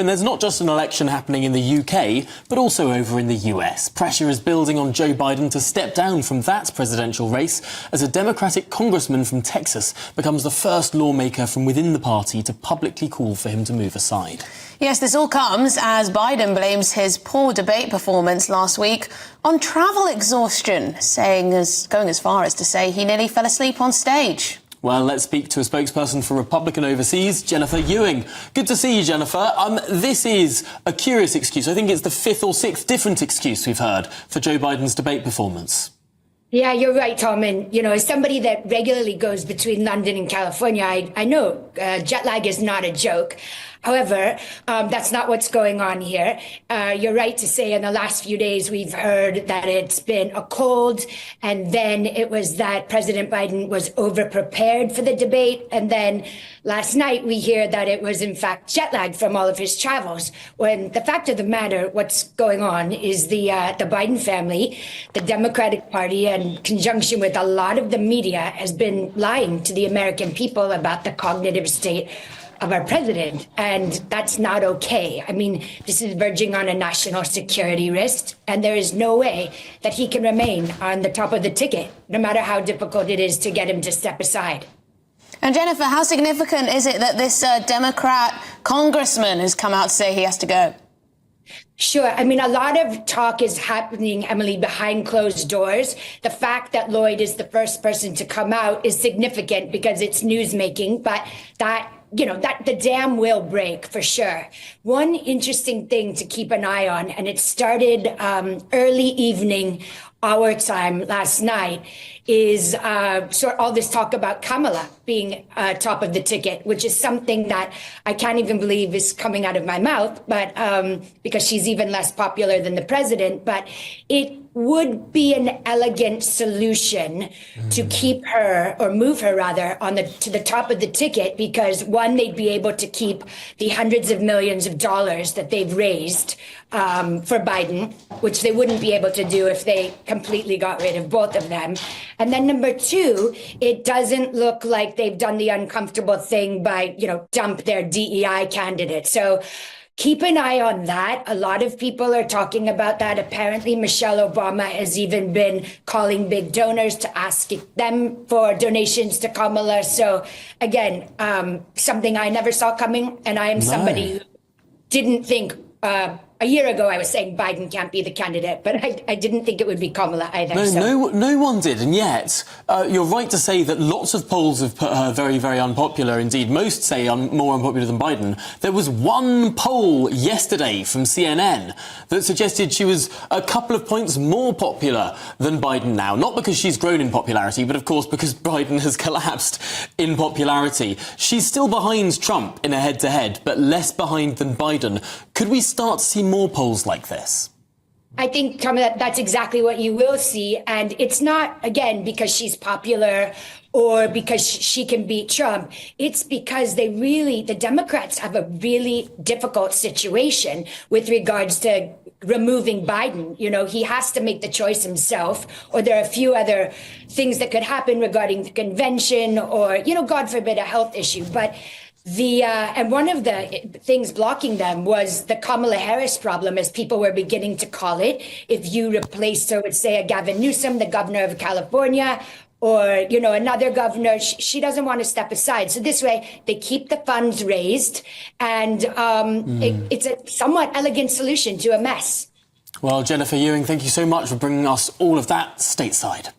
And there's not just an election happening in the UK, but also over in the US. Pressure is building on Joe Biden to step down from that presidential race as a Democratic congressman from Texas becomes the first lawmaker from within the party to publicly call for him to move aside. Yes, this all comes as Biden blames his poor debate performance last week on travel exhaustion, going as far as to say he nearly fell asleep on stage. Well, let's speak to a spokesperson for Republican Overseas, Jennifer Ewing. Good to see you, Jennifer. This is a curious excuse. I think it's the fifth or sixth different excuse we've heard for Joe Biden's debate performance. Yeah, you're right, Tom. And, as somebody that regularly goes between London and California, I know jet lag is not a joke. However, that's not what's going on here. You're right to say in the last few days, we've heard that it's been a cold, and then it was that President Biden was overprepared for the debate. And then last night, we hear that it was, in fact, jet lag from all of his travels. When the fact of the matter, what's going on is the Biden family, the Democratic Party, in conjunction with a lot of the media, has been lying to the American people about the cognitive state of our president, and that's not okay. I mean, this is verging on a national security risk, and there is no way that he can remain on the top of the ticket, no matter how difficult it is to get him to step aside. And Jennifer, how significant is it that this Democrat congressman has come out to say he has to go? Sure. I mean, a lot of talk is happening, Emily, behind closed doors. The fact that Lloyd is the first person to come out is significant because it's newsmaking, but that the dam will break for sure. One interesting thing to keep an eye on, and it started early evening our time last night, is all this talk about Kamala being top of the ticket, which is something that I can't even believe is coming out of my mouth, but because she's even less popular than the president. But it would be an elegant solution to keep her, or move her rather, to the top of the ticket, because one, they'd be able to keep the hundreds of millions of dollars that they've raised for Biden, which they wouldn't be able to do if they completely got rid of both of them. And then number two, it doesn't look like they've done the uncomfortable thing by, dump their DEI candidate. So keep an eye on that. A lot of people are talking about that. Apparently, Michelle Obama has even been calling big donors to ask them for donations to Kamala. So again, something I never saw coming. And I am somebody who didn't think a year ago, I was saying Biden can't be the candidate, but I didn't think it would be Kamala either. No one did. And yet, you're right to say that lots of polls have put her very, very unpopular. Indeed, most say more unpopular than Biden. There was one poll yesterday from CNN that suggested she was a couple of points more popular than Biden now. Not because she's grown in popularity, but of course because Biden has collapsed in popularity. She's still behind Trump in a head-to-head, but less behind than Biden. Could we start to see more polls like this? I think, Tom, that's exactly what you will see. And it's not, again, because she's popular or because she can beat Trump. It's because the Democrats have a really difficult situation with regards to removing Biden. He has to make the choice himself, or there are a few other things that could happen regarding the convention or, God forbid, a health issue. But and one of the things blocking them was the Kamala Harris problem, as people were beginning to call it. If you replaced her with, say, a Gavin Newsom, the governor of California, or, another governor, she doesn't want to step aside. So this way, they keep the funds raised, and it's a somewhat elegant solution to a mess. Well, Jennifer Ewing, thank you so much for bringing us all of that stateside.